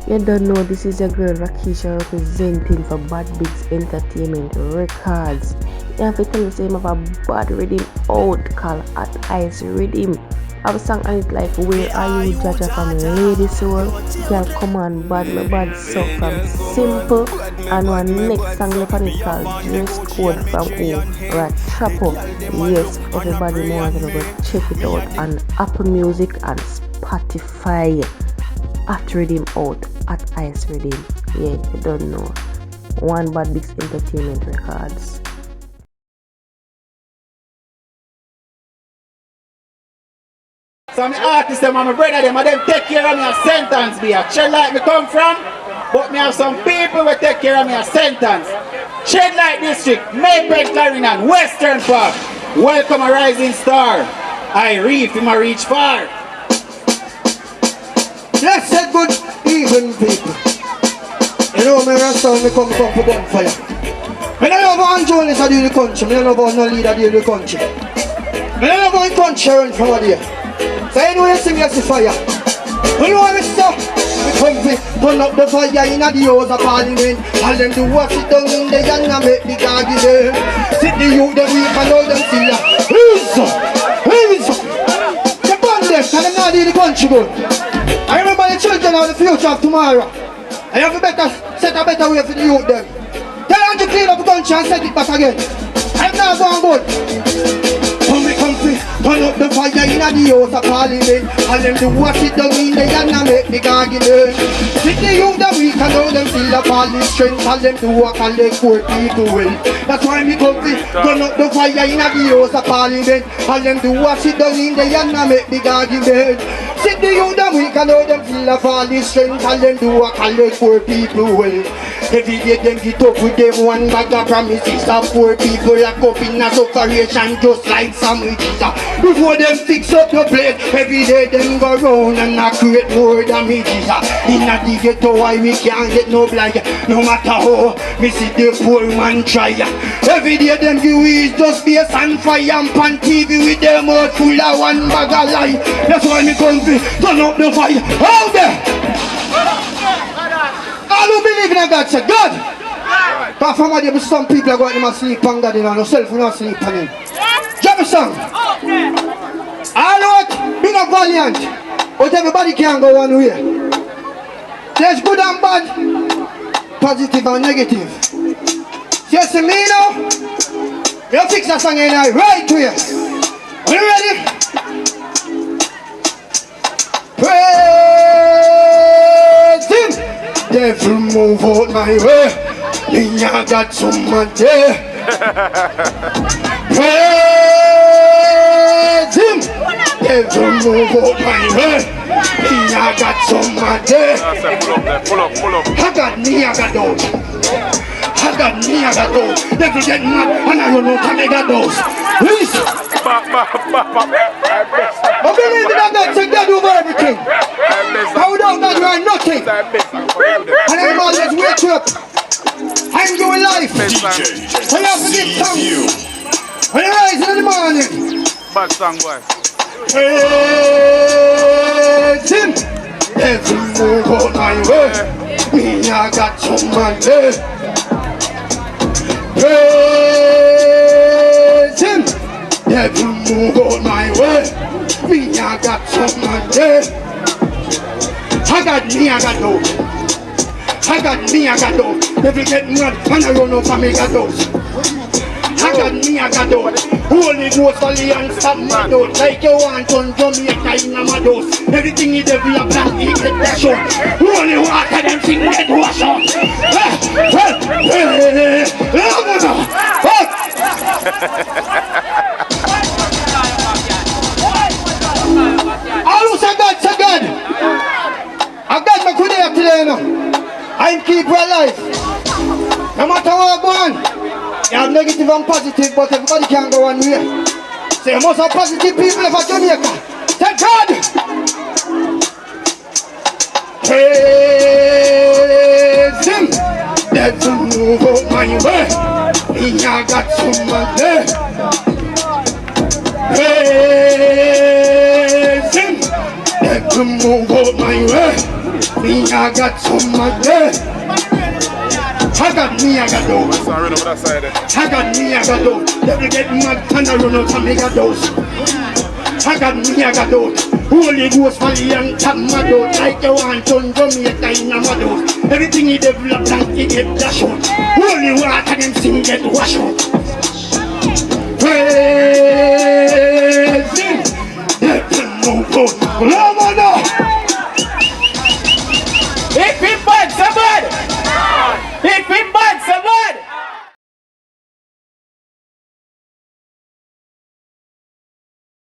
You don't know, this is your girl Rakisha representing for Bad Bigs Entertainment Records. You have to tell you, say, I have a bad rhythm out called At Ice Rhythm. I have a song on it like Where Are You, Jaja from Lady Soul. Girl, come on, bad, my bad so from Simple. And one next song left on it called Dress Code from Rachapo. Yes, everybody wants to go check it out on Apple Music and Spotify. At Rhythm out, At Ice Rhythm. Yeah, you don't know. One Bad Bigs Entertainment Records. Some artists them and my brother them and them take care of me a sentence be a shed like me come from, but me have some people who take care of me a sentence. Shed Light District, Maypeg, Clarendon, Western Park. Welcome a rising star. I reef him a reach far. Yes, said good evening, people. You know, me restaurant, me come for bonfire. Me don't know about journalists that do the country. Me don't know about no leader do the country. Me don't know about country run from there. So anyway, you see me as the fire. You know what me say? Me come for turn up the fire in the house of parliament. All them do what sit down in the and make the garden. Sit the youth, them weep and all them see ya. Who's the bandits and them not do the country good. I remember the children of the future of tomorrow. I have to set a better way for the youth them. Tell them to clean up the country and set it back again. I'm not going good. Come turn up the fire in the house of parliament. And them do what it down in the and make the garden. Sit the youth them weak and all them still up all the strength. And them do what all the poor people will. That's why me come turn up the fire in the house of parliament. And them do what it down in the and make the garden. Sit the youth them weak and all them still up all the strength. And them do what all the poor people will. Every day them get up with them one bag of promises of poor people lock up in a sufferation just like sandwiches. Before them fix up the plate, every day them go round and create more damages. In a the ghetto why we can't get no blind. No matter how, me see the poor man try. Every day them do is just base and fire and pan TV with them mouth full of one bag of lie. That's why me come to turn up the fire. Out there! All who believe in God say God. But from what there some people are going to sleep on God, you know, yourself will not sleep on him. Drop a song. All what being a valiant, but everybody can go one way. There's good and bad, positive and negative. Yes, me now. You fix that song in right to you. Are you ready? Praise him. Devil move out my way. Me I got some money. Praise him. Devil move out my way. Me I got some money. Pull up. I got those. I got those. Devil get mad and I don't know can I got those. Listen. I believe in God to God over everything. I without God you are nothing. And I'm always wake up. I'm doing life. When you have to give thanks. When you rise in the morning. Bad song boy. Praise him. Every move on my way. Me I got some money. Praise him. Every move on my way. Me I got some money. I got those. I got those. Every get mad and I run up and me got those. I got those. Holy Ghost only and stop my dose. Like you want on Jamaica in my dose. Everything is developed and eat the pressure. Holy water them sing red wash out. All who say God. I got my good day today now. I keep you alive. No matter what go on. You have negative and positive, but everybody can go one way. So you must have positive people of Jamaica. Thank God. Praise him. Devil move out my way. Me I got some money. Praise him. Devil move out my way. Me me, I got some of them. I got me, I got those. I got me, I got those. Let me get mad and I run out and me got those. I got me, I got those. Holy Ghost for the young tamado. Like you want to Jamaica in a mado. Everything he develop and he get dash out. Holy water them sing get wash out. Hey.